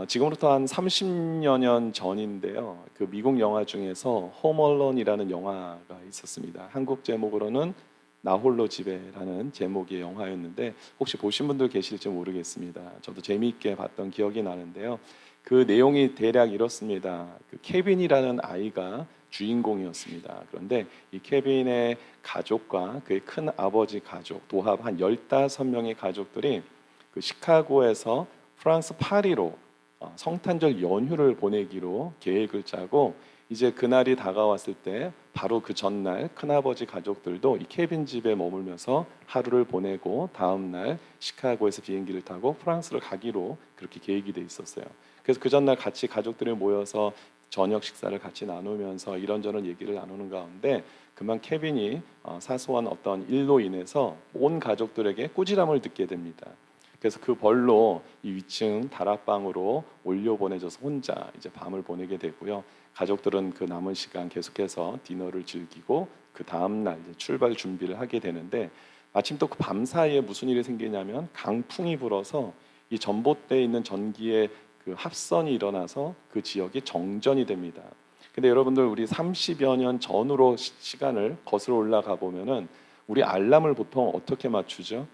지금부터 한 30여 년 전인데요. 그 미국 영화 중에서 홈 얼론이라는 영화가 있었습니다. 한국 제목으로는 나 홀로 집에라는 제목의 영화였는데 혹시 보신 분들 계실지 모르겠습니다. 저도 재미있게 봤던 기억이 나는데요. 그 내용이 대략 이렇습니다. 그 케빈이라는 아이가 주인공이었습니다. 그런데 이 케빈의 가족과 그의 큰 아버지 가족 도합 한 15명의 가족들이 그 시카고에서 프랑스 파리로 성탄절 연휴를 보내기로 계획을 짜고 이제 그날이 다가왔을 때 바로 그 전날 큰아버지 가족들도 이 케빈 집에 머물면서 하루를 보내고 다음 날 시카고에서 비행기를 타고 프랑스를 가기로 그렇게 계획이 돼 있었어요. 그래서 그 전날 같이 가족들이 모여서 저녁 식사를 같이 나누면서 이런저런 얘기를 나누는 가운데 그만 케빈이 사소한 어떤 일로 인해서 온 가족들에게 꾸지람을 듣게 됩니다. 그래서 그 벌로 이 위층 다락방으로 올려 보내져서 혼자 이제 밤을 보내게 되고요. 가족들은 그 남은 시간 계속해서 디너를 즐기고 그 다음 날 이제 출발 준비를 하게 되는데 마침 또 그 밤 사이에 무슨 일이 생기냐면 강풍이 불어서 이 전봇대에 있는 전기의 그 합선이 일어나서 그 지역이 정전이 됩니다. 근데 여러분들 우리 30여 년 전으로 시간을 거슬러 올라가 보면은 우리 알람을 보통 어떻게 맞추죠?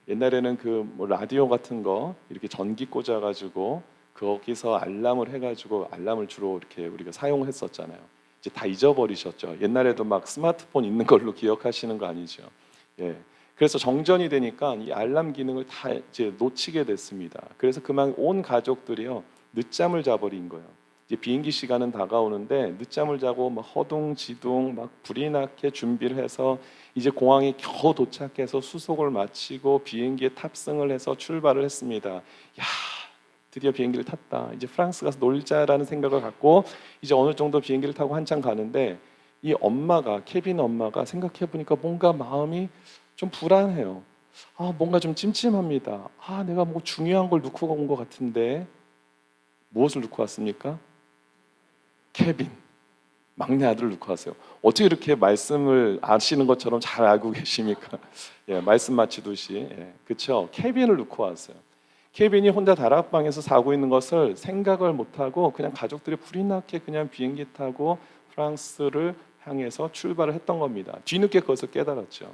옛날에는 그 뭐 라디오 같은 거 이렇게 전기 꽂아가지고 거기서 알람을 해가지고 알람을 주로 이렇게 우리가 사용했었잖아요. 이제 다 잊어버리셨죠. 옛날에도 막 스마트폰 있는 걸로 기억하시는 거 아니죠? 예. 그래서 정전이 되니까 이 알람 기능을 다 이제 놓치게 됐습니다. 그래서 그만 온 가족들이요 늦잠을 자버린 거예요. 이제 비행기 시간은 다가오는데 늦잠을 자고 막 허둥지둥 막 불이 나게 준비를 해서 이제 공항에 겨우 도착해서 수속을 마치고 비행기에 탑승을 해서 출발을 했습니다. 야, 드디어 비행기를 탔다. 이제 프랑스 가서 놀자라는 생각을 갖고 이제 어느 정도 비행기를 타고 한참 가는데 이 엄마가 케빈 엄마가 생각해 보니까 뭔가 마음이 좀 불안해요. 뭔가 좀 찜찜합니다. 내가 뭐 중요한 걸 놓고 온 것 같은데 무엇을 놓고 왔습니까? 케빈. 막내 아들을 놓고 왔어요. 어떻게 이렇게 말씀을 아시는 것처럼 잘 알고 계십니까? 예, 말씀 마치듯이. 예, 그렇죠. 케빈을 놓고 왔어요. 케빈이 혼자 다락방에서 자고 있는 것을 생각을 못하고 그냥 가족들이 불이 나게 그냥 비행기 타고 프랑스를 향해서 출발을 했던 겁니다. 뒤늦게 그것을 깨달았죠.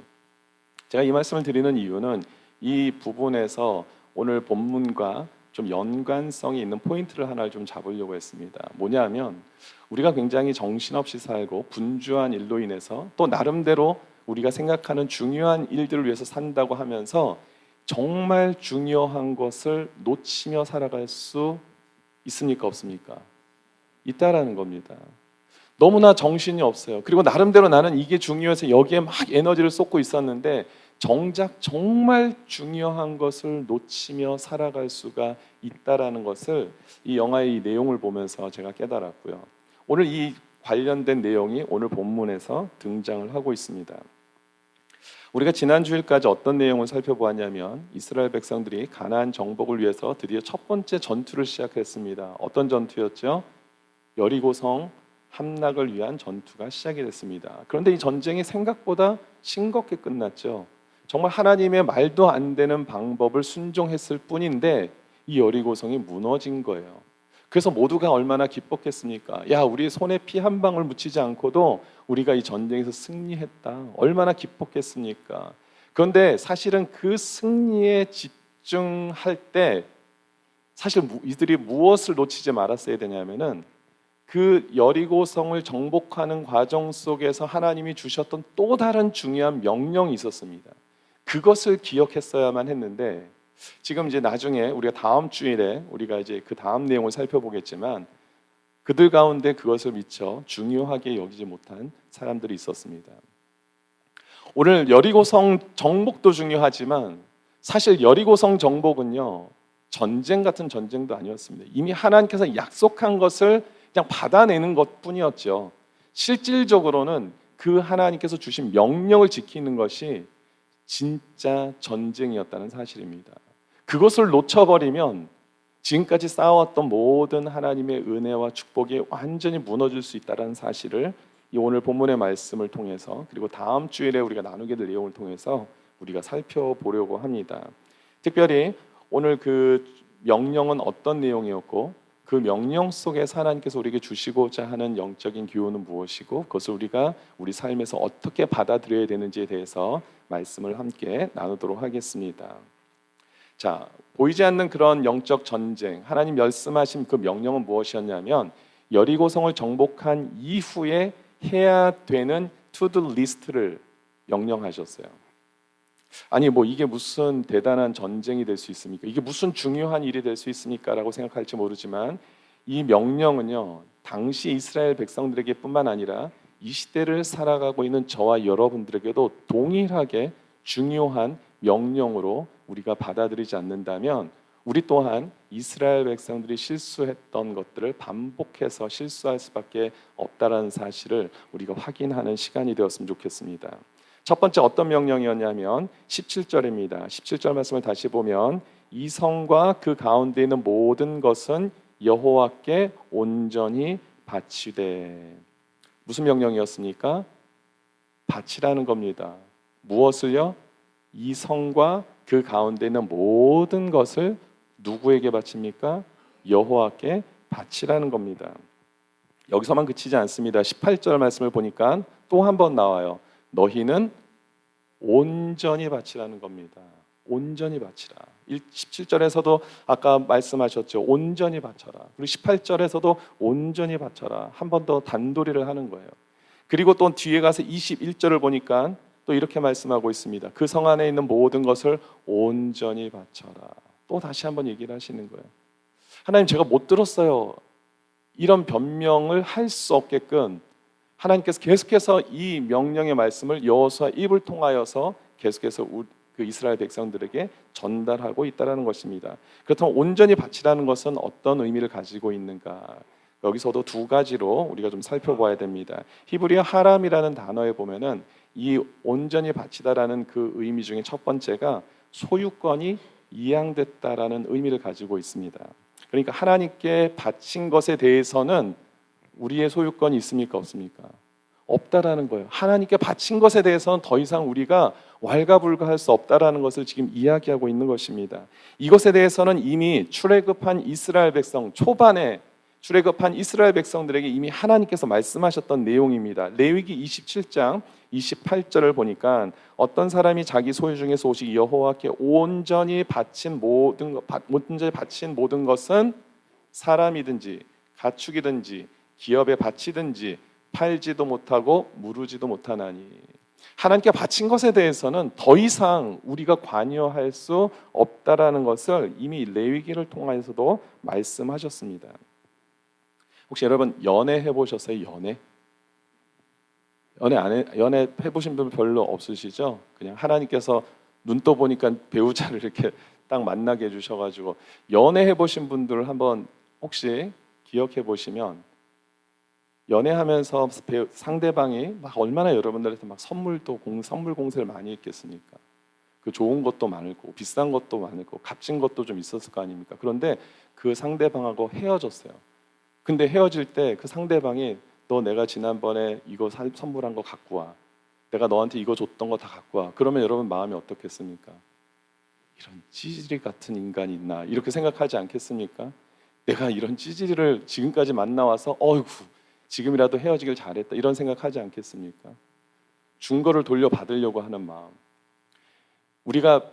제가 이 말씀을 드리는 이유는 이 부분에서 오늘 본문과 좀 연관성이 있는 포인트를 하나 좀 잡으려고 했습니다. 뭐냐면 우리가 굉장히 정신없이 살고 분주한 일로 인해서 또 나름대로 우리가 생각하는 중요한 일들을 위해서 산다고 하면서 정말 중요한 것을 놓치며 살아갈 수 있습니까? 없습니까? 있다라는 겁니다. 너무나 정신이 없어요. 그리고 나름대로 나는 이게 중요해서 여기에 막 에너지를 쏟고 있었는데 정작 정말 중요한 것을 놓치며 살아갈 수가 있다라는 것을 이 영화의 이 내용을 보면서 제가 깨달았고요. 오늘 이 관련된 내용이 오늘 본문에서 등장을 하고 있습니다. 우리가 지난 주일까지 어떤 내용을 살펴보았냐면 이스라엘 백성들이 가나안 정복을 위해서 드디어 첫 번째 전투를 시작했습니다. 어떤 전투였죠? 여리고성 함락을 위한 전투가 시작이 됐습니다. 그런데 이 전쟁이 생각보다 싱겁게 끝났죠. 정말 하나님의 말도 안 되는 방법을 순종했을 뿐인데 이 여리고성이 무너진 거예요. 그래서 모두가 얼마나 기뻤겠습니까? 야, 우리 손에 피 한 방울 묻히지 않고도 우리가 이 전쟁에서 승리했다. 얼마나 기뻤겠습니까? 그런데 사실은 그 승리에 집중할 때 사실 이들이 무엇을 놓치지 말았어야 되냐면은 그 여리고성을 정복하는 과정 속에서 하나님이 주셨던 또 다른 중요한 명령이 있었습니다. 그것을 기억했어야만 했는데 지금 이제 나중에 우리가 다음 주일에 우리가 이제 그 다음 내용을 살펴보겠지만 그들 가운데 그것을 미처 중요하게 여기지 못한 사람들이 있었습니다. 오늘 여리고성 정복도 중요하지만 사실 여리고성 정복은요 전쟁 같은 전쟁도 아니었습니다. 이미 하나님께서 약속한 것을 그냥 받아내는 것뿐이었죠. 실질적으로는 그 하나님께서 주신 명령을 지키는 것이 진짜 전쟁이었다는 사실입니다. 그것을 놓쳐버리면 지금까지 쌓아왔던 모든 하나님의 은혜와 축복이 완전히 무너질 수 있다는 사실을 이 오늘 본문의 말씀을 통해서, 그리고 다음 주일에 우리가 나누게 될 내용을 통해서 우리가 살펴보려고 합니다. 특별히 오늘 그 명령은 어떤 내용이었고, 그 명령 속에서 하나님께서 우리에게 주시고자 하는 영적인 교훈은 무엇이고, 그것을 우리가 우리 삶에서 어떻게 받아들여야 되는지에 대해서 말씀을 함께 나누도록 하겠습니다. 자, 보이지 않는 그런 영적 전쟁, 하나님 말씀하신 그 명령은 무엇이었냐면, 여리고성을 정복한 이후에 해야 되는 투두 리스트를 명령하셨어요. 아니 뭐 이게 무슨 대단한 전쟁이 될 수 있습니까? 이게 무슨 중요한 일이 될 수 있습니까? 라고 생각할지 모르지만, 이 명령은요, 당시 이스라엘 백성들에게 뿐만 아니라 이 시대를 살아가고 있는 저와 여러분들에게도 동일하게 중요한 명령으로 우리가 받아들이지 않는다면, 우리 또한 이스라엘 백성들이 실수했던 것들을 반복해서 실수할 수밖에 없다는 사실을 우리가 확인하는 시간이 되었으면 좋겠습니다. 첫 번째 어떤 명령이었냐면 17절입니다. 17절 말씀을 다시 보면, 이 성과 그 가운데 있는 모든 것은 여호와께 온전히 바치되. 무슨 명령이었습니까? 바치라는 겁니다. 무엇을요? 이 성과 그 가운데 있는 모든 것을 누구에게 바칩니까? 여호와께 바치라는 겁니다. 여기서만 그치지 않습니다. 18절 말씀을 보니까 또 한 번 나와요. 너희는 온전히 바치라는 겁니다. 온전히 바치라. 17절에서도 아까 말씀하셨죠. 온전히 바쳐라. 그리고 18절에서도 온전히 바쳐라. 한 번 더 단도리를 하는 거예요. 그리고 또 뒤에 가서 21절을 보니까 또 이렇게 말씀하고 있습니다. 그 성 안에 있는 모든 것을 온전히 바쳐라. 또 다시 한번 얘기를 하시는 거예요. 하나님, 제가 못 들었어요. 이런 변명을 할 수 없게끔 하나님께서 계속해서 이 명령의 말씀을 여호수아 입을 통하여서 계속해서 그 이스라엘 백성들에게 전달하고 있다는 것입니다. 그렇다면 온전히 바치라는 것은 어떤 의미를 가지고 있는가? 여기서도 두 가지로 우리가 좀 살펴봐야 됩니다. 히브리어 하람이라는 단어에 보면은 이 온전히 바치다라는 그 의미 중에 첫 번째가 소유권이 이양됐다라는 의미를 가지고 있습니다. 그러니까 하나님께 바친 것에 대해서는 우리의 소유권이 있습니까? 없습니까? 없다라는 거예요. 하나님께 바친 것에 대해서는 더 이상 우리가 왈가불가할 수 없다라는 것을 지금 이야기하고 있는 것입니다. 이것에 대해서는 이미 출애굽한 이스라엘 백성, 초반에 출애굽한 이스라엘 백성들에게 이미 하나님께서 말씀하셨던 내용입니다. 레위기 27장 28절을 보니까 어떤 사람이 자기 소유 중에서 오직 여호와께 온전히 바친 모든 것은 사람이든지 가축이든지 기업에 바치든지 팔지도 못하고 무르지도 못하나니. 하나님께 바친 것에 대해서는 더 이상 우리가 관여할 수 없다라는 것을 이미 레위기를 통해서도 말씀하셨습니다. 혹시 여러분 연애 해보셨어요? 연애 해보신 분 별로 없으시죠? 그냥 하나님께서 눈 떠보니까 배우자를 이렇게 딱 만나게 해주셔가지고 연애 해보신 분들 한번 혹시 기억해 보시면, 연애하면서 상대방이 막 얼마나 여러분들한테 막 선물 공세를 많이 했겠습니까? 그 좋은 것도 많을 거고 비싼 것도 많을 거고 값진 것도 좀 있었을 거 아닙니까? 그런데 그 상대방하고 헤어졌어요. 근데 헤어질 때 그 상대방이 너 내가 지난번에 이거 선물한 거 갖고 와. 내가 너한테 이거 줬던 거 다 갖고 와. 그러면 여러분 마음이 어떻겠습니까? 이런 찌질이 같은 인간이 있나? 이렇게 생각하지 않겠습니까? 내가 이런 찌질이를 지금까지 만나와서 어이구 지금이라도 헤어지길 잘했다 이런 생각하지 않겠습니까? 준 거를 돌려받으려고 하는 마음. 우리가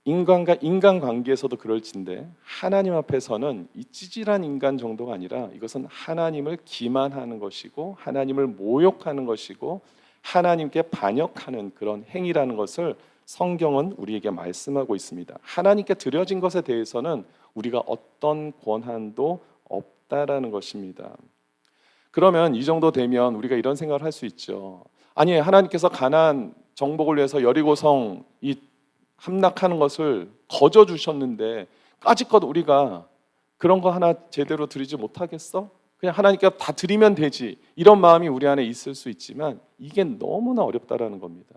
인간관계에서도 그럴진데 하나님 앞에서는 이 찌질한 인간 정도가 아니라 이것은 하나님을 기만하는 것이고 하나님을 모욕하는 것이고 하나님께 반역하는 그런 행위라는 것을 성경은 우리에게 말씀하고 있습니다. 하나님께 드려진 것에 대해서는 우리가 어떤 권한도 없다라는 것입니다. 그러면 이 정도 되면 우리가 이런 생각을 할 수 있죠. 아니, 하나님께서 가나안 정복을 위해서 여리고성 이 함락하는 것을 거저 주셨는데 까짓것 우리가 그런 거 하나 제대로 드리지 못하겠어? 그냥 하나님께 다 드리면 되지. 이런 마음이 우리 안에 있을 수 있지만 이게 너무나 어렵다라는 겁니다.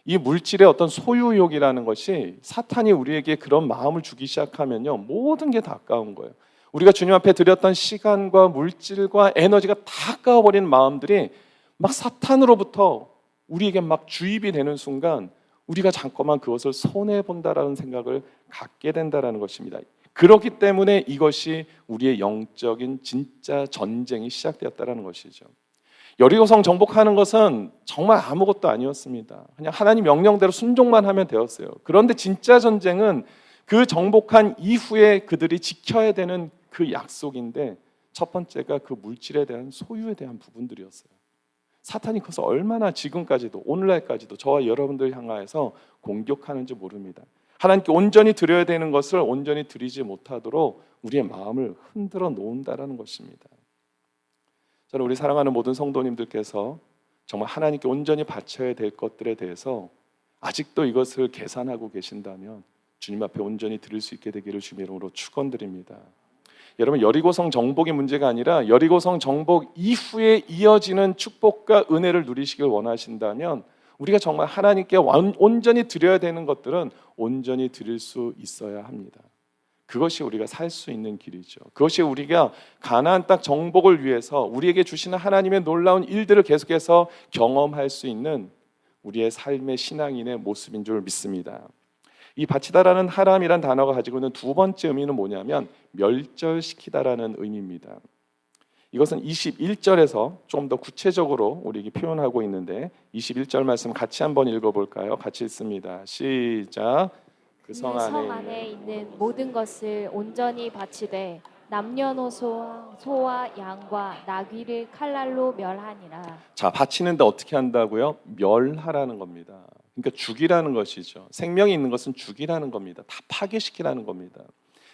이 물질의 어떤 소유욕이라는 것이 사탄이 우리에게 그런 마음을 주기 시작하면요, 모든 게 다 아까운 거예요. 우리가 주님 앞에 드렸던 시간과 물질과 에너지가 다 아까워버린 마음들이 막 사탄으로부터 우리에게 막 주입이 되는 순간 우리가 잠깐만 그것을 손해본다라는 생각을 갖게 된다는 것입니다. 그렇기 때문에 이것이 우리의 영적인 진짜 전쟁이 시작되었다는 것이죠. 여리고성 정복하는 것은 정말 아무것도 아니었습니다. 그냥 하나님 명령대로 순종만 하면 되었어요. 그런데 진짜 전쟁은 그 정복한 이후에 그들이 지켜야 되는 그 약속인데, 첫 번째가 그 물질에 대한 소유에 대한 부분들이었어요. 사탄이 그것을 얼마나 지금까지도 오늘날까지도 저와 여러분들 향하여서 공격하는지 모릅니다. 하나님께 온전히 드려야 되는 것을 온전히 드리지 못하도록 우리의 마음을 흔들어 놓는다라는 것입니다. 저는 우리 사랑하는 모든 성도님들께서 정말 하나님께 온전히 바쳐야 될 것들에 대해서 아직도 이것을 계산하고 계신다면 주님 앞에 온전히 드릴 수 있게 되기를 주님의 이름으로 축원드립니다. 여러분, 여리고성 정복의 문제가 아니라 여리고성 정복 이후에 이어지는 축복과 은혜를 누리시길 원하신다면 우리가 정말 하나님께 온전히 드려야 되는 것들은 온전히 드릴 수 있어야 합니다. 그것이 우리가 살 수 있는 길이죠. 그것이 우리가 가나안 땅 정복을 위해서 우리에게 주시는 하나님의 놀라운 일들을 계속해서 경험할 수 있는 우리의 삶의 신앙인의 모습인 줄 믿습니다. 이 바치다라는 하람이란 단어가 가지고 있는 두 번째 의미는 뭐냐면 멸절시키다라는 의미입니다. 이것은 21절에서 좀 더 구체적으로 우리에게 표현하고 있는데 21절 말씀 같이 한번 읽어볼까요? 같이 읽습니다. 시작. 그 성 안에 있는 모든 것을 온전히 바치되 남녀노소 소와 양과 나귀를 칼날로 멸하니라. 자, 바치는데 어떻게 한다고요? 멸하라는 겁니다. 그러니까 죽이라는 것이죠. 생명이 있는 것은 죽이라는 겁니다. 다 파괴시키라는 겁니다.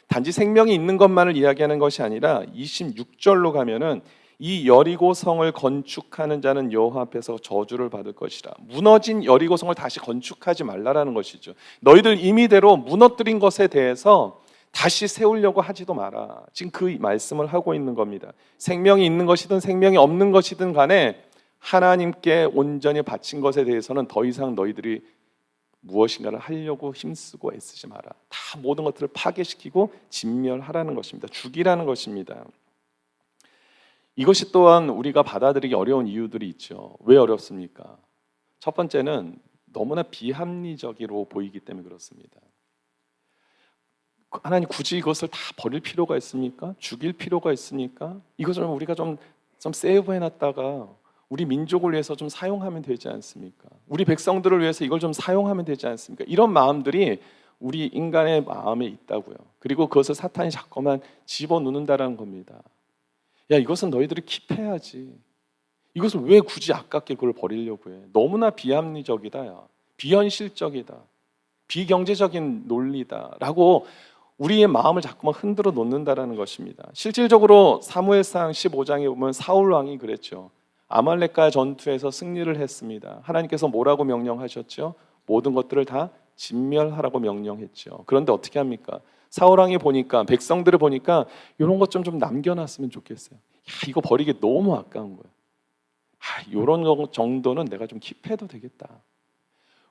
단지 생명이 있는 것만을 이야기하는 것이 아니라 26절로 가면은 이 여리고성을 건축하는 자는 여호와 앞에서 저주를 받을 것이라. 무너진 여리고성을 다시 건축하지 말라라는 것이죠. 너희들 임의대로 무너뜨린 것에 대해서 다시 세우려고 하지도 마라. 지금 그 말씀을 하고 있는 겁니다. 생명이 있는 것이든 생명이 없는 것이든 간에 하나님께 온전히 바친 것에 대해서는 더 이상 너희들이 무엇인가를 하려고 힘쓰고 애쓰지 마라. 다 모든 것들을 파괴시키고 진멸하라는 것입니다. 죽이라는 것입니다. 이것이 또한 우리가 받아들이기 어려운 이유들이 있죠. 왜 어렵습니까? 첫 번째는 너무나 비합리적으로 보이기 때문에 그렇습니다. 하나님 굳이 이것을 다 버릴 필요가 있습니까? 죽일 필요가 있습니까? 이것을 우리가 좀 세이브해놨다가 우리 민족을 위해서 좀 사용하면 되지 않습니까? 우리 백성들을 위해서 이걸 좀 사용하면 되지 않습니까? 이런 마음들이 우리 인간의 마음에 있다고요. 그리고 그것을 사탄이 자꾸만 집어넣는다는 겁니다. 야, 이것은 너희들이 킵해야지. 이것을 왜 굳이 아깝게 그걸 버리려고 해? 너무나 비합리적이다. 야. 비현실적이다. 비경제적인 논리다라고 우리의 마음을 자꾸만 흔들어 놓는다라는 것입니다. 실질적으로 사무엘상 15장에 보면 사울 왕이 그랬죠. 아말렉과 전투에서 승리를 했습니다. 하나님께서 뭐라고 명령하셨죠? 모든 것들을 다 진멸하라고 명령했죠. 그런데 어떻게 합니까? 사울 왕이 보니까, 백성들을 보니까 이런 것 좀 남겨놨으면 좋겠어요. 야, 이거 버리기 너무 아까운 거예요. 이런 정도는 내가 좀 킵해도 되겠다.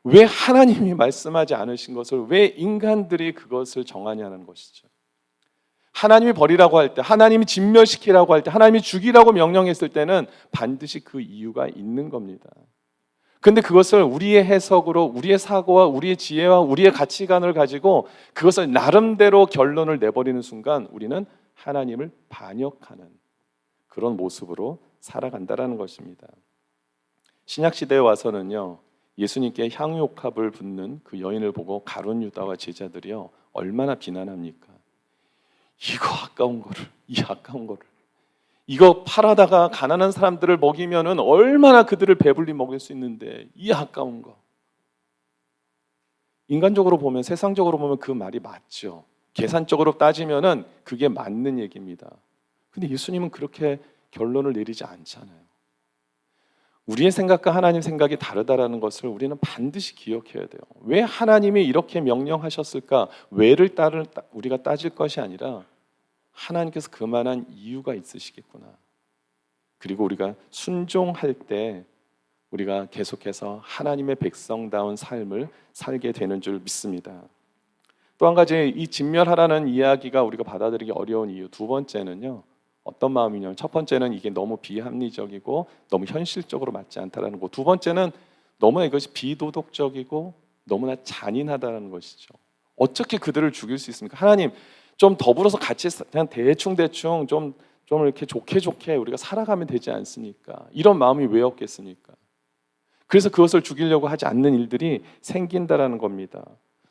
왜 하나님이 말씀하지 않으신 것을 왜 인간들이 그것을 정하냐는 것이죠. 하나님이 버리라고 할 때, 하나님이 진멸시키라고 할 때, 하나님이 죽이라고 명령했을 때는 반드시 그 이유가 있는 겁니다. 근데 그것을 우리의 해석으로, 우리의 사고와 우리의 지혜와 우리의 가치관을 가지고 그것을 나름대로 결론을 내버리는 순간 우리는 하나님을 반역하는 그런 모습으로 살아간다라는 것입니다. 신약시대에 와서는요, 예수님께 향유옥합을 붓는 그 여인을 보고 가룟 유다와 제자들이요, 얼마나 비난합니까? 이거 아까운 거를, 이 아까운 거를, 이거 팔아다가 가난한 사람들을 먹이면은 얼마나 그들을 배불리 먹일 수 있는데 이 아까운 거. 인간적으로 보면, 세상적으로 보면 그 말이 맞죠. 계산적으로 따지면은 그게 맞는 얘기입니다. 근데 예수님은 그렇게 결론을 내리지 않잖아요. 우리의 생각과 하나님 생각이 다르다라는 것을 우리는 반드시 기억해야 돼요. 왜 하나님이 이렇게 명령하셨을까? 왜를 우리가 따질 것이 아니라 하나님께서 그만한 이유가 있으시겠구나. 그리고 우리가 순종할 때 우리가 계속해서 하나님의 백성다운 삶을 살게 되는 줄 믿습니다. 또 한 가지 이 진멸하라는 이야기가 우리가 받아들이기 어려운 이유 두 번째는요. 어떤 마음이냐면 첫 번째는 이게 너무 비합리적이고 너무 현실적으로 맞지 않다라는 거. 두 번째는 너무나 이것이 비도덕적이고 너무나 잔인하다는 것이죠. 어떻게 그들을 죽일 수 있습니까? 하나님 좀 더불어서 같이 그냥 대충 좀 이렇게 좋게 우리가 살아가면 되지 않습니까? 이런 마음이 왜 없겠습니까? 그래서 그것을 죽이려고 하지 않는 일들이 생긴다라는 겁니다.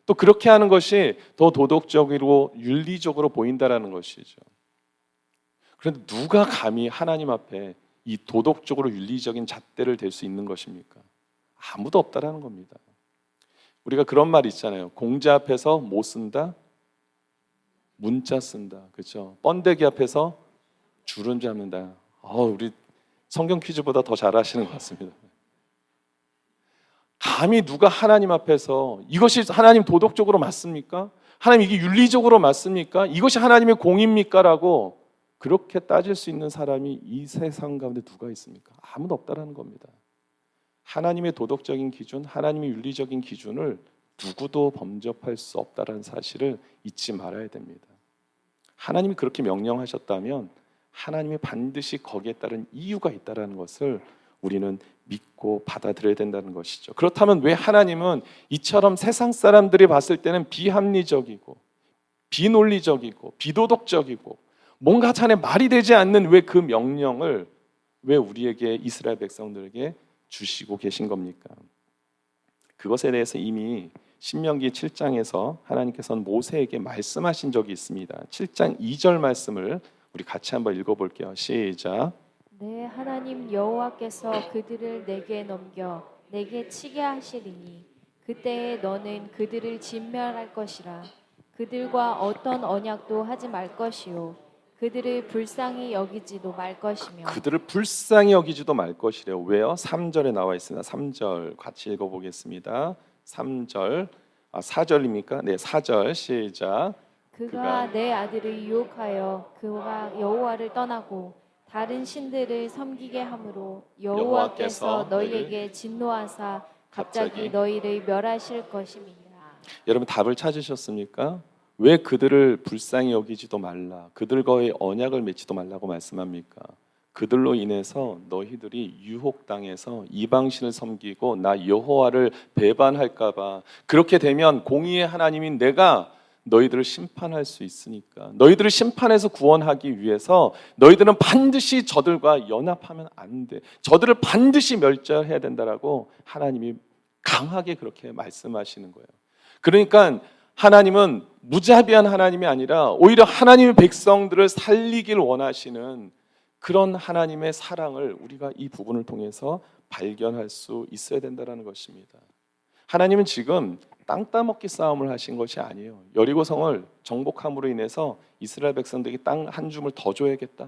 또 그렇게 하는 것이 더 도덕적이고 윤리적으로 보인다라는 것이죠. 그런데 누가 감히 하나님 앞에 이 도덕적으로 윤리적인 잣대를 댈 수 있는 것입니까? 아무도 없다라는 겁니다. 우리가 그런 말 있잖아요. 공자 앞에서 뭐 쓴다? 문자 쓴다. 그렇죠? 번데기 앞에서 주름 잡는다. 우리 성경 퀴즈보다 더 잘하시는 것 같습니다. 감히 누가 하나님 앞에서 이것이 하나님 도덕적으로 맞습니까? 하나님 이게 윤리적으로 맞습니까? 이것이 하나님의 공입니까? 라고 그렇게 따질 수 있는 사람이 이 세상 가운데 누가 있습니까? 아무도 없다라는 겁니다. 하나님의 도덕적인 기준, 하나님의 윤리적인 기준을 누구도 범접할 수 없다는 사실을 잊지 말아야 됩니다. 하나님이 그렇게 명령하셨다면 하나님이 반드시 거기에 따른 이유가 있다는 것을 우리는 믿고 받아들여야 된다는 것이죠. 그렇다면 왜 하나님은 이처럼 세상 사람들이 봤을 때는 비합리적이고 비논리적이고 비도덕적이고 뭔가 자네 말이 되지 않는 왜 그 명령을 왜 우리에게 이스라엘 백성들에게 주시고 계신 겁니까? 그것에 대해서 이미 신명기 7장에서 하나님께서는 모세에게 말씀하신 적이 있습니다. 7장 2절 말씀을 우리 같이 한번 읽어볼게요. 시작. 내 하나님 여호와께서 그들을 내게 넘겨 내게 치게 하시리니 그때에 너는 그들을 진멸할 것이라. 그들과 어떤 언약도 하지 말 것이요 그들을 불쌍히 여기지도 말 것이며. 그들을 불쌍히 여기지도 말 것이래요. 왜요? 3절에 나와 있습니다. 3절 같이 읽어보겠습니다. 3절 4절입니까? 네, 4절 시작. 그가 내 아들을 유혹하여 그가 여호와를 떠나고 다른 신들을 섬기게 함으로 여호와께서 너희에게 진노하사 갑자기 너희를 멸하실 것임이니라. 여러분 답을 찾으셨습니까? 왜 그들을 불쌍히 여기지도 말라, 그들과의 언약을 맺지도 말라고 말씀합니까? 그들로 인해서 너희들이 유혹당해서 이방신을 섬기고 나 여호와를 배반할까 봐. 그렇게 되면 공의의 하나님인 내가 너희들을 심판할 수 있으니까 너희들을 심판해서 구원하기 위해서 너희들은 반드시 저들과 연합하면 안 돼. 저들을 반드시 멸절해야 된다라고 하나님이 강하게 그렇게 말씀하시는 거예요. 그러니까 하나님은 무자비한 하나님이 아니라 오히려 하나님의 백성들을 살리길 원하시는 그런 하나님의 사랑을 우리가 이 부분을 통해서 발견할 수 있어야 된다는 것입니다. 하나님은 지금 땅 따먹기 싸움을 하신 것이 아니에요. 여리고성을 정복함으로 인해서 이스라엘 백성들에게 땅 한 줌을 더 줘야겠다,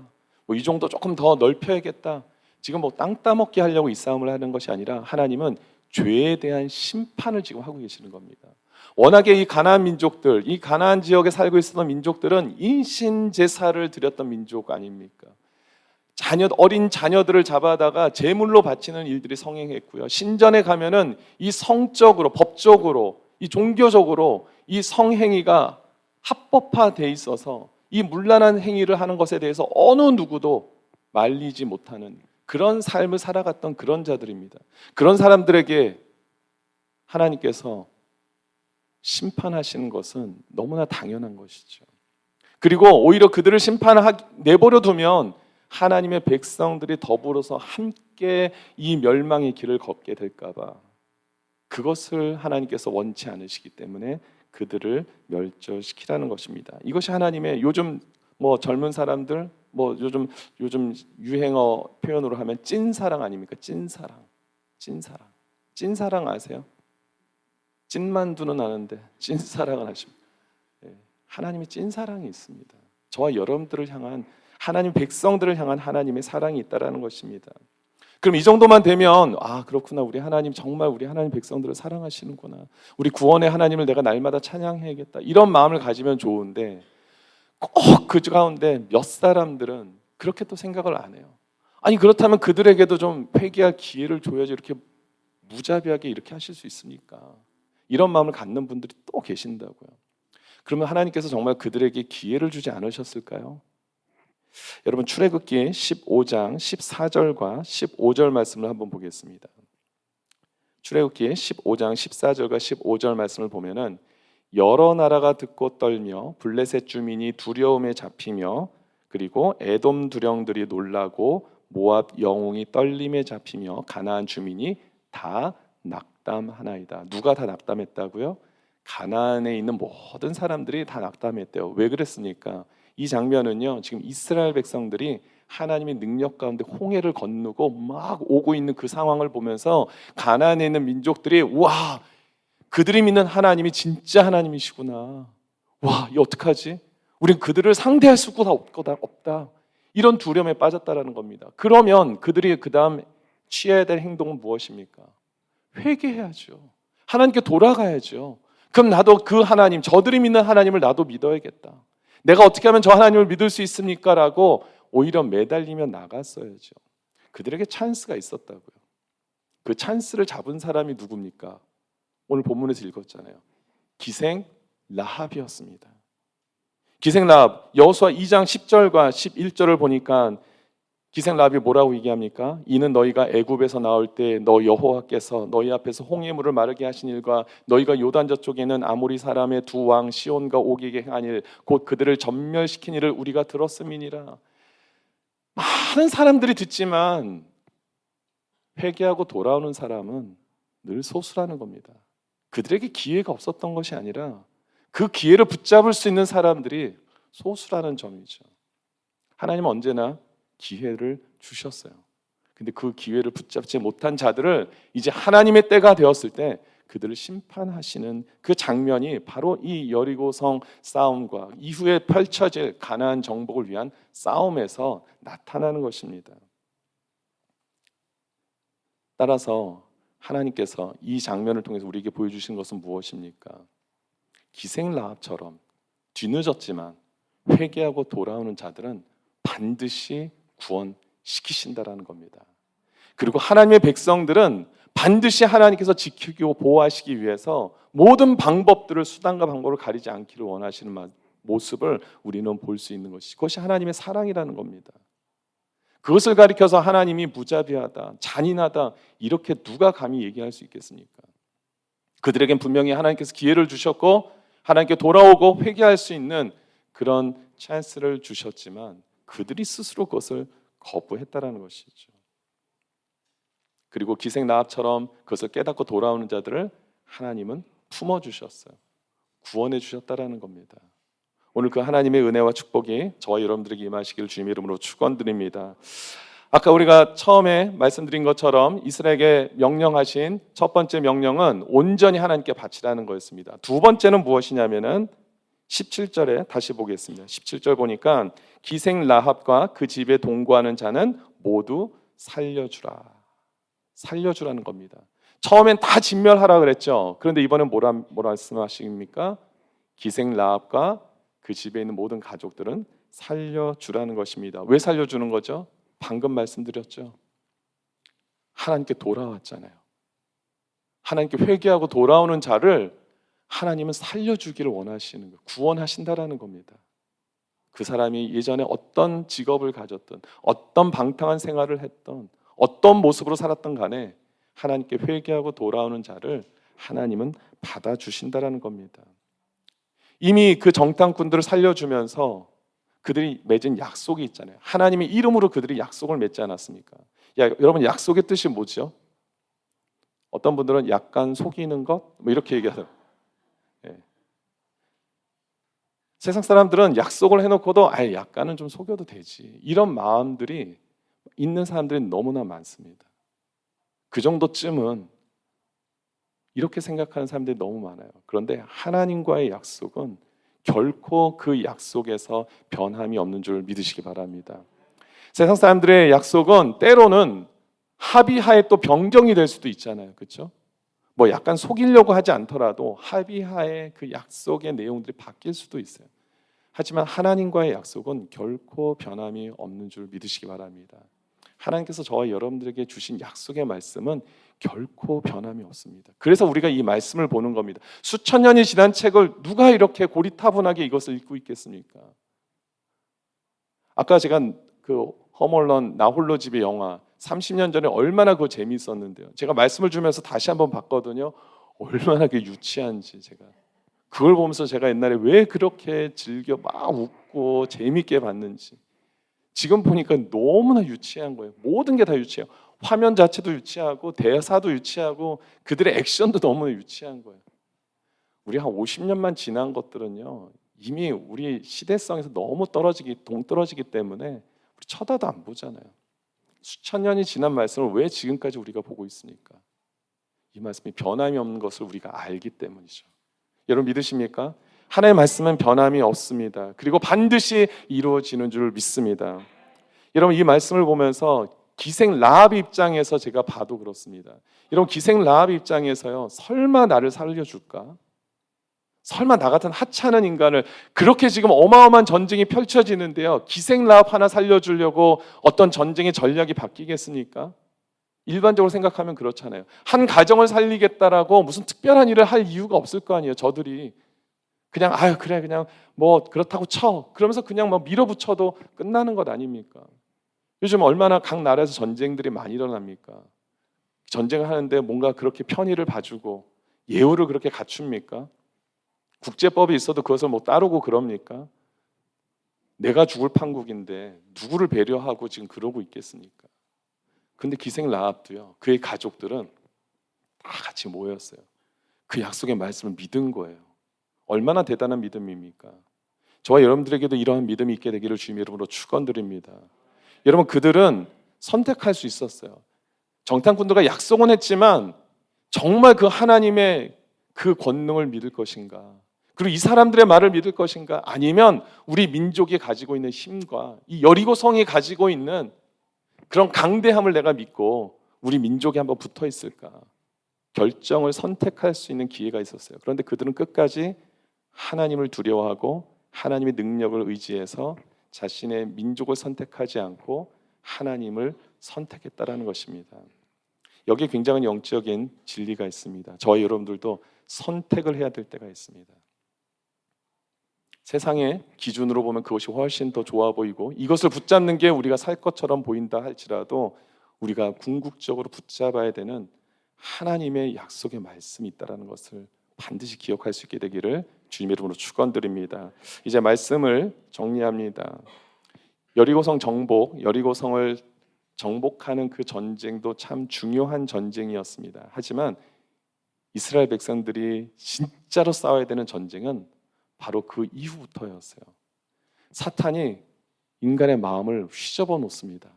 이 정도 조금 더 넓혀야겠다, 지금 땅 따먹기 하려고 이 싸움을 하는 것이 아니라 하나님은 죄에 대한 심판을 지금 하고 계시는 겁니다. 워낙에 이 가나안 민족들, 이 가나안 지역에 살고 있었던 민족들은 인신 제사를 드렸던 민족 아닙니까? 어린 자녀들을 잡아다가 제물로 바치는 일들이 성행했고요. 신전에 가면은 이 성적으로, 법적으로, 이 종교적으로 이 성행위가 합법화돼 있어서 이 문란한 행위를 하는 것에 대해서 어느 누구도 말리지 못하는 그런 삶을 살아갔던 그런 자들입니다. 그런 사람들에게 하나님께서 심판하시는 것은 너무나 당연한 것이죠. 그리고 오히려 그들을 내버려 두면 하나님의 백성들이 더불어서 함께 이 멸망의 길을 걷게 될까 봐 그것을 하나님께서 원치 않으시기 때문에 그들을 멸절시키라는 것입니다. 이것이 하나님의 요즘 젊은 사람들 요즘 유행어 표현으로 하면 찐사랑 아닙니까? 찐사랑 아세요? 찐만두는 아는데 찐사랑을 하십니다. 하나님의 찐사랑이 있습니다. 저와 여러분들을 향한 하나님 백성들을 향한 하나님의 사랑이 있다라는 것입니다. 그럼 이 정도만 되면 그렇구나, 우리 하나님 정말 우리 하나님 백성들을 사랑하시는구나, 우리 구원의 하나님을 내가 날마다 찬양해야겠다, 이런 마음을 가지면 좋은데 꼭 그 가운데 몇 사람들은 그렇게 또 생각을 안 해요. 아니 그렇다면 그들에게도 좀 회개할 기회를 줘야지 이렇게 무자비하게 이렇게 하실 수 있습니까? 이런 마음을 갖는 분들이 또 계신다고요. 그러면 하나님께서 정말 그들에게 기회를 주지 않으셨을까요? 여러분 출애굽기 15장 14절과 15절 말씀을 한번 보겠습니다. 출애굽기 15장 14절과 15절 말씀을 보면은 여러 나라가 듣고 떨며 블레셋 주민이 두려움에 잡히며 그리고 에돔 두령들이 놀라고 모압 영웅이 떨림에 잡히며 가나안 주민이 다 낙담하나이다. 누가 다 낙담했다고요? 가나안에 있는 모든 사람들이 다 낙담했대요. 왜 그랬습니까? 이 장면은요, 지금 이스라엘 백성들이 하나님의 능력 가운데 홍해를 건너고 막 오고 있는 그 상황을 보면서 가나안에 있는 민족들이 와, 그들이 믿는 하나님이 진짜 하나님이시구나. 와, 이 어떡하지? 우린 그들을 상대할 수가 없다. 이런 두려움에 빠졌다라는 겁니다. 그러면 그들이 그 다음 취해야 될 행동은 무엇입니까? 회개해야죠. 하나님께 돌아가야죠. 그럼 나도 그 하나님, 저들이 믿는 하나님을 나도 믿어야겠다. 내가 어떻게 하면 저 하나님을 믿을 수 있습니까? 라고 오히려 매달리며 나갔어야죠. 그들에게 찬스가 있었다고요. 그 찬스를 잡은 사람이 누굽니까? 오늘 본문에서 읽었잖아요. 기생 라합이었습니다. 기생 라합, 여호수아 2장 10절과 11절을 보니까 기생 라합이 뭐라고 얘기합니까? 이는 너희가 애굽에서 나올 때 너 여호와께서 너희 앞에서 홍해물을 마르게 하신 일과 너희가 요단 저쪽에는 아모리 사람의 두 왕 시온과 옥에게 행한 일 곧 그들을 전멸시킨 일을 우리가 들었음이니라. 많은 사람들이 듣지만 회개하고 돌아오는 사람은 늘 소수라는 겁니다. 그들에게 기회가 없었던 것이 아니라 그 기회를 붙잡을 수 있는 사람들이 소수라는 점이죠. 하나님은 언제나 기회를 주셨어요. 근데 그 기회를 붙잡지 못한 자들을 이제 하나님의 때가 되었을 때 그들을 심판하시는 그 장면이 바로 이 여리고성 싸움과 이후에 펼쳐질 가나안 정복을 위한 싸움에서 나타나는 것입니다. 따라서 하나님께서 이 장면을 통해서 우리에게 보여주신 것은 무엇입니까? 기생 라합처럼 뒤늦었지만 회개하고 돌아오는 자들은 반드시 구원시키신다라는 겁니다. 그리고 하나님의 백성들은 반드시 하나님께서 지키고 보호하시기 위해서 모든 방법들을 수단과 방법을 가리지 않기를 원하시는 모습을 우리는 볼 수 있는 것이 그것이 하나님의 사랑이라는 겁니다. 그것을 가리켜서 하나님이 무자비하다, 잔인하다 이렇게 누가 감히 얘기할 수 있겠습니까? 그들에겐 분명히 하나님께서 기회를 주셨고 하나님께 돌아오고 회개할 수 있는 그런 찬스를 주셨지만 그들이 스스로 그것을 거부했다라는 것이죠. 그리고 기생 라합처럼 그것을 깨닫고 돌아오는 자들을 하나님은 품어주셨어요. 구원해 주셨다라는 겁니다. 오늘 그 하나님의 은혜와 축복이 저와 여러분들에게 임하시길 주님의 이름으로 축원드립니다. 아까 우리가 처음에 말씀드린 것처럼 이스라엘에게 명령하신 첫 번째 명령은 온전히 하나님께 바치라는 거였습니다. 두 번째는 무엇이냐면은 17절에 다시 보겠습니다. 17절 보니까 기생 라합과 그 집에 동거하는 자는 모두 살려주라는 겁니다. 처음엔 다 진멸하라 그랬죠. 그런데 이번엔 뭐라 말씀하십니까? 기생 라합과 그 집에 있는 모든 가족들은 살려주라는 것입니다. 왜 살려주는 거죠? 방금 말씀드렸죠. 하나님께 돌아왔잖아요. 하나님께 회개하고 돌아오는 자를 하나님은 살려주기를 원하시는 거예요. 구원하신다라는 겁니다. 그 사람이 예전에 어떤 직업을 가졌든 어떤 방탕한 생활을 했던 어떤 모습으로 살았던 간에 하나님께 회개하고 돌아오는 자를 하나님은 받아주신다라는 겁니다. 이미 그 정탐꾼들을 살려주면서 그들이 맺은 약속이 있잖아요. 하나님의 이름으로 그들이 약속을 맺지 않았습니까? 여러분 약속의 뜻이 뭐죠? 어떤 분들은 약간 속이는 것 뭐 이렇게 얘기하죠. 세상 사람들은 약속을 해놓고도 약간은 좀 속여도 되지 이런 마음들이 있는 사람들이 너무나 많습니다. 그 정도쯤은 이렇게 생각하는 사람들이 너무 많아요. 그런데 하나님과의 약속은 결코 그 약속에서 변함이 없는 줄 믿으시기 바랍니다. 세상 사람들의 약속은 때로는 합의하에 또 변경이 될 수도 있잖아요. 그렇죠? 뭐 약간 속이려고 하지 않더라도 합의하에 그 약속의 내용들이 바뀔 수도 있어요. 하지만 하나님과의 약속은 결코 변함이 없는 줄 믿으시기 바랍니다. 하나님께서 저와 여러분들에게 주신 약속의 말씀은 결코 변함이 없습니다. 그래서 우리가 이 말씀을 보는 겁니다. 수천 년이 지난 책을 누가 이렇게 고리타분하게 이것을 읽고 있겠습니까? 아까 제가 그 홈얼런 나홀로 집의 영화 30년 전에 얼마나 그거 재미있었는데요. 제가 말씀을 주면서 다시 한번 봤거든요. 얼마나 그게 유치한지 제가 그걸 보면서 제가 옛날에 왜 그렇게 즐겨 막 웃고 재미있게 봤는지 지금 보니까 너무나 유치한 거예요. 모든 게 다 유치해요. 화면 자체도 유치하고 대사도 유치하고 그들의 액션도 너무 유치한 거예요. 우리 한 50년만 지난 것들은요. 이미 우리 시대성에서 너무 동떨어지기 때문에 우리 쳐다도 안 보잖아요. 수천 년이 지난 말씀을 왜 지금까지 우리가 보고 있습니까? 이 말씀이 변함이 없는 것을 우리가 알기 때문이죠. 여러분 믿으십니까? 하나님의 말씀은 변함이 없습니다. 그리고 반드시 이루어지는 줄 믿습니다. 여러분 이 말씀을 보면서 기생 라합 입장에서 제가 봐도 그렇습니다. 여러분 기생 라합 입장에서요. 설마 나를 살려줄까? 설마 나 같은 하찮은 인간을 그렇게 지금 어마어마한 전쟁이 펼쳐지는데요. 기생 라합 하나 살려주려고 어떤 전쟁의 전략이 바뀌겠습니까? 일반적으로 생각하면 그렇잖아요. 한 가정을 살리겠다라고 무슨 특별한 일을 할 이유가 없을 거 아니에요. 저들이 그냥 아유 그래 그냥 뭐 그렇다고 쳐 그러면서 그냥 뭐 밀어붙여도 끝나는 것 아닙니까? 요즘 얼마나 각 나라에서 전쟁들이 많이 일어납니까? 전쟁을 하는데 뭔가 그렇게 편의를 봐주고 예우를 그렇게 갖춥니까? 국제법이 있어도 그것을 뭐 따르고 그럽니까? 내가 죽을 판국인데 누구를 배려하고 지금 그러고 있겠습니까? 근데 기생 라합도요. 그의 가족들은 다 같이 모였어요. 그 약속의 말씀을 믿은 거예요. 얼마나 대단한 믿음입니까? 저와 여러분들에게도 이러한 믿음이 있게 되기를 주님의 이름으로 축원드립니다. 여러분 그들은 선택할 수 있었어요. 정탐꾼들과 약속은 했지만 정말 그 하나님의 그 권능을 믿을 것인가? 그리고 이 사람들의 말을 믿을 것인가? 아니면 우리 민족이 가지고 있는 힘과 이 여리고 성이 가지고 있는 그런 강대함을 내가 믿고 우리 민족에 한번 붙어 있을까? 결정을 선택할 수 있는 기회가 있었어요. 그런데 그들은 끝까지 하나님을 두려워하고 하나님의 능력을 의지해서 자신의 민족을 선택하지 않고 하나님을 선택했다라는 것입니다. 여기에 굉장히 영적인 진리가 있습니다. 저와 여러분들도 선택을 해야 될 때가 있습니다. 세상의 기준으로 보면 그것이 훨씬 더 좋아 보이고 이것을 붙잡는 게 우리가 살 것처럼 보인다 할지라도 우리가 궁극적으로 붙잡아야 되는 하나님의 약속의 말씀이 있다는 것을 반드시 기억할 수 있게 되기를 주님의 이름으로 축원드립니다. 이제 말씀을 정리합니다. 여리고성 정복, 여리고성을 정복하는 그 전쟁도 참 중요한 전쟁이었습니다. 하지만 이스라엘 백성들이 진짜로 싸워야 되는 전쟁은 바로 그 이후부터였어요. 사탄이 인간의 마음을 휘저어 놓습니다.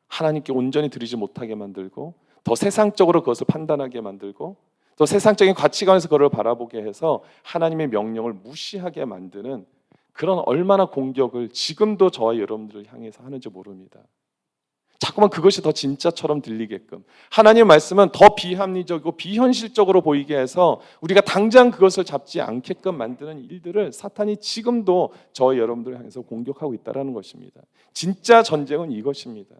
하나님께 온전히 드리지 못하게 만들고 더 세상적으로 그것을 판단하게 만들고 더 세상적인 가치관에서 그걸 바라보게 해서 하나님의 명령을 무시하게 만드는 그런 얼마나 공격을 지금도 저와 여러분들을 향해서 하는지 모릅니다. 자꾸만 그것이 더 진짜처럼 들리게끔 하나님의 말씀은 더 비합리적이고 비현실적으로 보이게 해서 우리가 당장 그것을 잡지 않게끔 만드는 일들을 사탄이 지금도 저와 여러분들을 향해서 공격하고 있다는 것입니다. 진짜 전쟁은 이것입니다.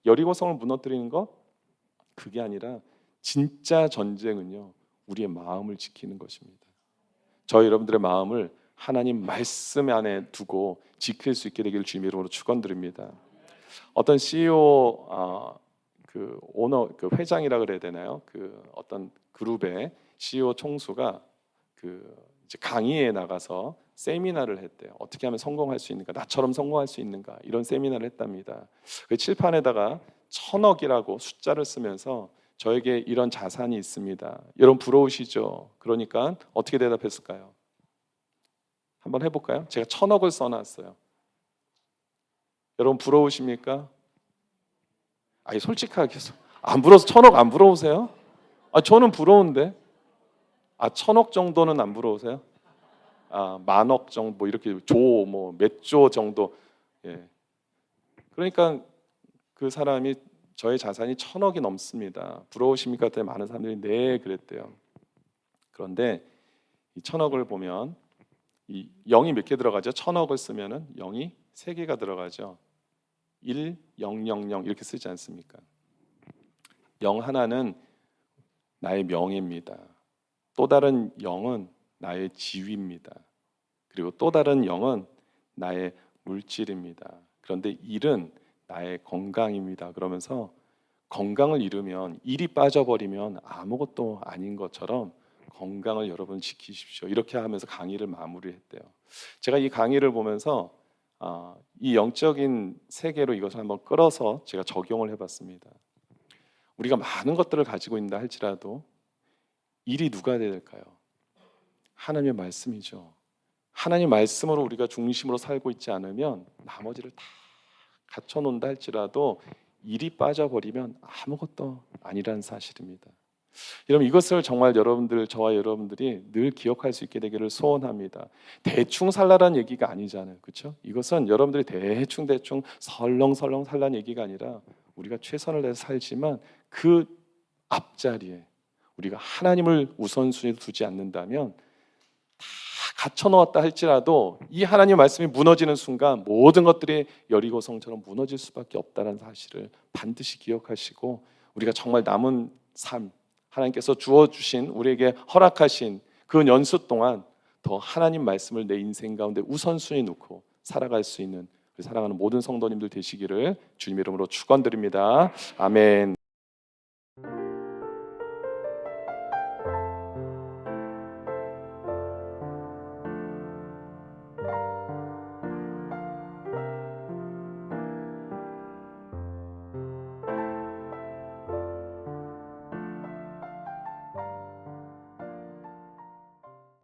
여리고성을 무너뜨리는 것? 그게 아니라 진짜 전쟁은요 우리의 마음을 지키는 것입니다. 저와 여러분들의 마음을 하나님 말씀 안에 두고 지킬 수 있게 되기를 주님의 이름으로 축원드립니다. 어떤 CEO 그 오너 그 회장이라 그래야 되나요? 그 어떤 그룹의 CEO 총수가 그 이제 강의에 나가서 세미나를 했대요. 어떻게 하면 성공할 수 있는가? 나처럼 성공할 수 있는가? 이런 세미나를 했답니다. 그 칠판에다가 1000억이라고 숫자를 쓰면서 저에게 이런 자산이 있습니다. 여러분 부러우시죠? 그러니까 어떻게 대답했을까요? 한번 해볼까요? 제가 1000억을 써놨어요. 여러분 부러우십니까? 아니 솔직하게 안 부러워서 1000억 안 부러우세요? 저는 부러운데 1000억 정도는 안 부러우세요? 10,000억 정도 뭐 이렇게 뭐 몇 조 정도 예. 그러니까 그 사람이 저의 자산이 1000억이 넘습니다. 부러우십니까? 그때 많은 사람들이 네 그랬대요. 그런데 이 1000억을 보면 이 0이 몇 개 들어가죠? 1000억을 쓰면은 0이 3개가 들어가죠. 1, 0, 0, 0 이렇게 쓰지 않습니까? 0 하나는 나의 명예입니다. 또 다른 0은 나의 지위입니다. 그리고 또 다른 0은 나의 물질입니다. 그런데 1은 나의 건강입니다. 그러면서 건강을 잃으면, 1이 빠져버리면 아무것도 아닌 것처럼 건강을 여러분 지키십시오. 이렇게 하면서 강의를 마무리했대요. 제가 이 강의를 보면서 이 영적인 세계로 이것을 한번 끌어서 제가 적용을 해봤습니다. 우리가 많은 것들을 가지고 있다 할지라도 1이 누가 돼야 될까요? 하나님의 말씀이죠. 하나님 말씀으로 우리가 중심으로 살고 있지 않으면 나머지를 다 갖춰놓는다 할지라도 1이 빠져버리면 아무것도 아니라는 사실입니다. 여러분, 이것을 정말 여러분들, 저와 여러분들이 늘 기억할 수 있게 되기를 소원합니다. 대충 살라는 얘기가 아니잖아요, 그렇죠? 이것은 여러분들이 대충 설렁설렁 살라는 얘기가 아니라 우리가 최선을 다해서 살지만 그 앞자리에 우리가 하나님을 우선순위로 두지 않는다면 다 갖춰놓았다 할지라도 이 하나님 말씀이 무너지는 순간 모든 것들이 여리고성처럼 무너질 수밖에 없다는 사실을 반드시 기억하시고, 우리가 정말 남은 삶, 하나님께서 주어주신, 우리에게 허락하신 그 연수 동안 더 하나님 말씀을 내 인생 가운데 우선순위 놓고 살아갈 수 있는 사랑하는 모든 성도님들 되시기를 주님의 이름으로 축원드립니다. 아멘.